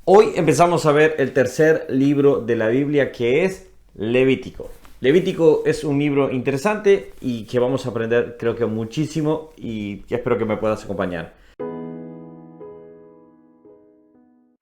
Hoy empezamos a ver el tercer libro de la Biblia, que es Levítico. Levítico es un libro interesante y que vamos a aprender, creo que muchísimo, y espero que me puedas acompañar.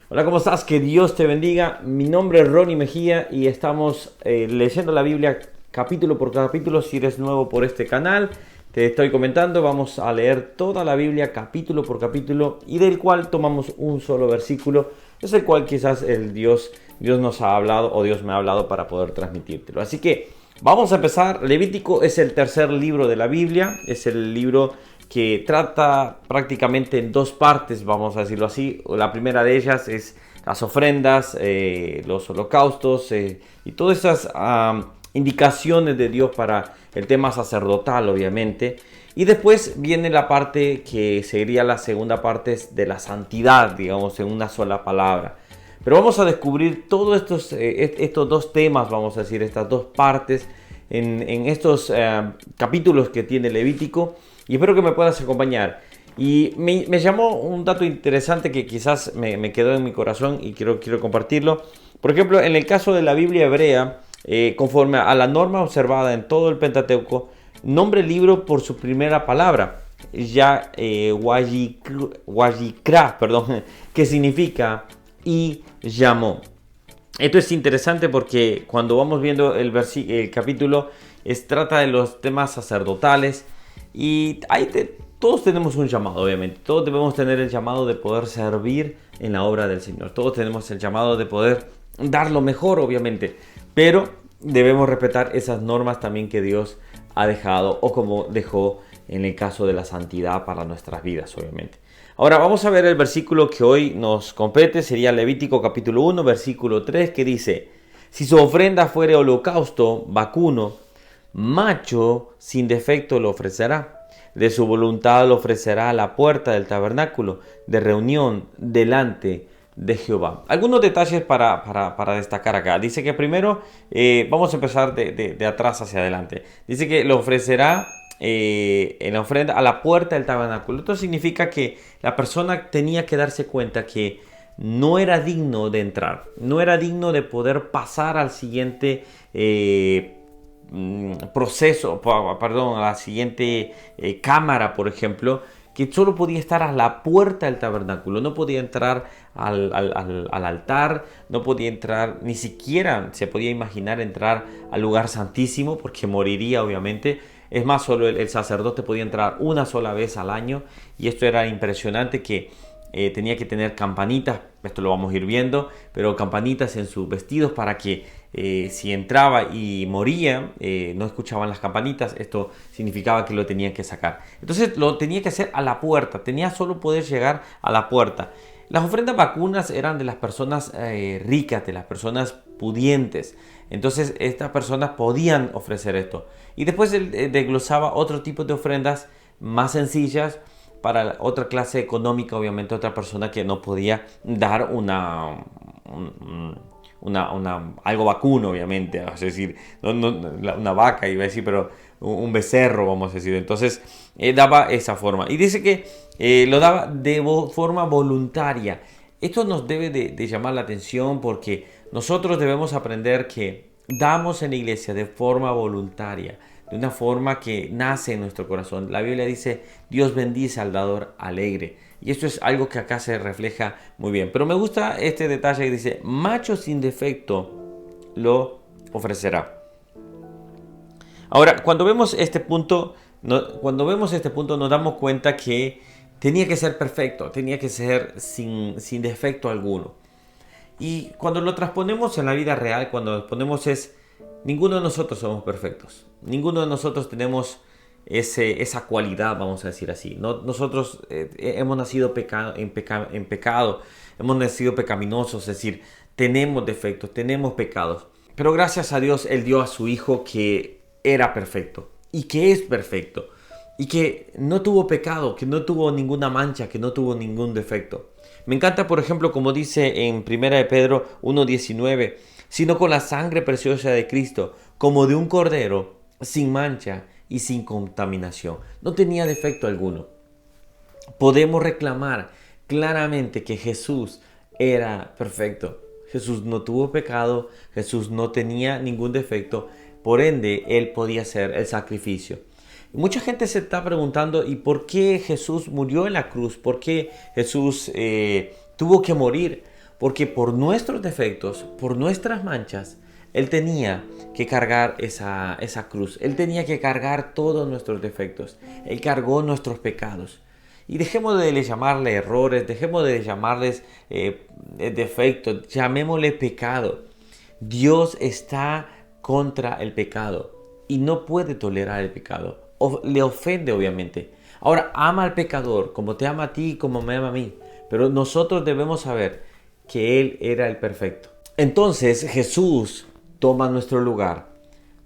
Hola, ¿cómo estás? Que Dios te bendiga. Mi nombre es Ronnie Mejía y estamos leyendo la Biblia capítulo por capítulo. Si eres nuevo por este canal, te estoy comentando, vamos a leer toda la Biblia capítulo por capítulo y del cual tomamos un solo versículo. Es el cual quizás Dios nos ha hablado o Dios me ha hablado para poder transmitírtelo. Así que vamos a empezar. Levítico es el tercer libro de la Biblia. Es el libro que trata prácticamente en dos partes, vamos a decirlo así. La primera de ellas es las ofrendas, los holocaustos y todas esas indicaciones de Dios para el tema sacerdotal, obviamente. Y después viene la parte que sería la segunda parte de la santidad, digamos, en una sola palabra. Pero vamos a descubrir todos estos dos temas, vamos a decir, estas dos partes en estos capítulos que tiene Levítico. Y espero que me puedas acompañar. Y me llamó un dato interesante que quizás me quedó en mi corazón y quiero compartirlo. Por ejemplo, en el caso de la Biblia hebrea, conforme a la norma observada en todo el Pentateuco, nombre el libro por su primera palabra, Wayikra, que significa y llamó. Esto es interesante porque cuando vamos viendo el capítulo, trata de los temas sacerdotales y todos tenemos un llamado, obviamente. Todos debemos tener el llamado de poder servir en la obra del Señor. Todos tenemos el llamado de poder dar lo mejor, obviamente. Pero debemos respetar esas normas también que Dios ha dejado o como dejó en el caso de la santidad para nuestras vidas, obviamente. Ahora vamos a ver el versículo que hoy nos compete, sería Levítico capítulo 1, versículo 3, que dice: si su ofrenda fuere holocausto, vacuno, macho sin defecto lo ofrecerá. De su voluntad lo ofrecerá a la puerta del tabernáculo de reunión delante de Jehová. Algunos detalles para destacar acá. Dice que primero, vamos a empezar de atrás hacia adelante. Dice que lo ofrecerá en la ofrenda a la puerta del tabernáculo. Esto significa que la persona tenía que darse cuenta que no era digno de entrar, no era digno de poder pasar al siguiente proceso, perdón, a la siguiente cámara, por ejemplo, que solo podía estar a la puerta del tabernáculo, no podía entrar al altar, no podía entrar, ni siquiera se podía imaginar entrar al lugar santísimo, porque moriría obviamente. Es más, solo el sacerdote podía entrar una sola vez al año, y esto era impresionante, que tenía que tener campanitas, esto lo vamos a ir viendo, pero campanitas en sus vestidos para que si entraba y moría, no escuchaban las campanitas. Esto significaba que lo tenían que sacar. Entonces lo tenía que hacer a la puerta, tenía solo poder llegar a la puerta. Las ofrendas vacunas eran de las personas ricas, de las personas pudientes. Entonces estas personas podían ofrecer esto. Y después él desglosaba otro tipo de ofrendas más sencillas para otra clase económica, obviamente otra persona que no podía dar algo vacuno, obviamente, es decir, una vaca iba a decir, pero un becerro, vamos a decir. Entonces daba esa forma y dice que lo daba de forma voluntaria. Esto nos debe de llamar la atención, porque nosotros debemos aprender que damos en la iglesia de forma voluntaria, de una forma que nace en nuestro corazón. La Biblia dice: Dios bendice al dador alegre. Y esto es algo que acá se refleja muy bien. Pero me gusta este detalle que dice: macho sin defecto lo ofrecerá. Ahora, cuando vemos este punto, nos damos cuenta que tenía que ser perfecto, tenía que ser sin defecto alguno. Y cuando lo transponemos en la vida real, cuando lo ponemos ninguno de nosotros somos perfectos. Ninguno de nosotros tenemos esa cualidad, vamos a decir así. Nosotros hemos nacido en pecado, hemos nacido pecaminosos, es decir, tenemos defectos, tenemos pecados. Pero gracias a Dios, Él dio a su Hijo que era perfecto y que es perfecto y que no tuvo pecado, que no tuvo ninguna mancha, que no tuvo ningún defecto. Me encanta, por ejemplo, como dice en 1 de Pedro 1:19, sino con la sangre preciosa de Cristo, como de un cordero, sin mancha y sin contaminación. No tenía defecto alguno. Podemos reclamar claramente que Jesús era perfecto. Jesús no tuvo pecado, Jesús no tenía ningún defecto, por ende, Él podía hacer el sacrificio. Mucha gente se está preguntando, ¿y por qué Jesús murió en la cruz? ¿Por qué Jesús tuvo que morir? Porque por nuestros defectos, por nuestras manchas, Él tenía que cargar esa cruz. Él tenía que cargar todos nuestros defectos. Él cargó nuestros pecados. Y dejemos de llamarle errores, dejemos de llamarles defectos, llamémosle pecado. Dios está contra el pecado y no puede tolerar el pecado. Le ofende, obviamente. Ahora, ama al pecador como te ama a ti, como me ama a mí. Pero nosotros debemos saber que Él era el perfecto. Entonces Jesús toma nuestro lugar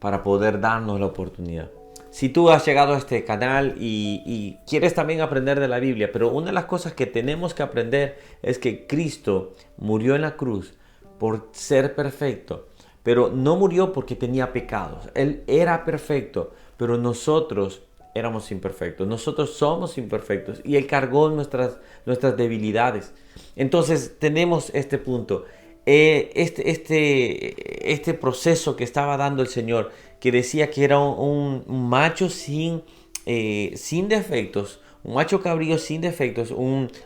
para poder darnos la oportunidad. Si tú has llegado a este canal y quieres también aprender de la Biblia, pero una de las cosas que tenemos que aprender es que Cristo murió en la cruz por ser perfecto, pero no murió porque tenía pecados. Él era perfecto, pero nosotros éramos imperfectos. Nosotros somos imperfectos y Él cargó nuestras debilidades. Entonces tenemos este punto. Este proceso que estaba dando el Señor, que decía que era un macho sin defectos, un macho cabrío sin defectos,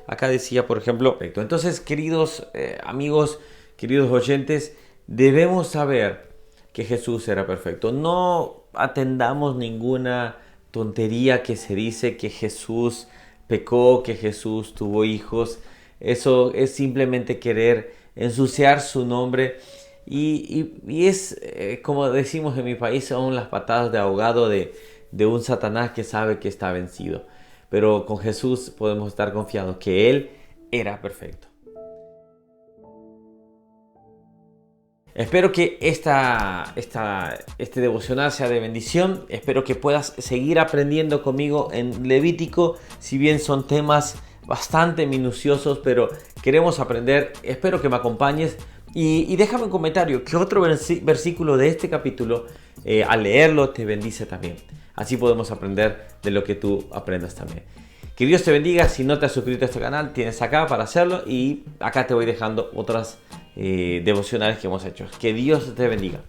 acá decía por ejemplo, perfecto. Entonces, queridos amigos, queridos oyentes, debemos saber que Jesús era perfecto. No atendamos ninguna tontería que se dice que Jesús pecó, que Jesús tuvo hijos. Eso es simplemente querer ensuciar su nombre y es como decimos en mi país, son las patadas de ahogado de un Satanás que sabe que está vencido. Pero con Jesús podemos estar confiados que Él era perfecto. Espero que este devocional sea de bendición. Espero que puedas seguir aprendiendo conmigo en Levítico. Si bien son temas bastante minuciosos, pero queremos aprender. Espero que me acompañes. Y déjame un comentario. ¿Qué otro versículo de este capítulo, al leerlo, te bendice también? Así podemos aprender de lo que tú aprendas también. Que Dios te bendiga. Si no te has suscrito a este canal, tienes acá para hacerlo. Y acá te voy dejando otras devocionales que hemos hecho. Que Dios te bendiga.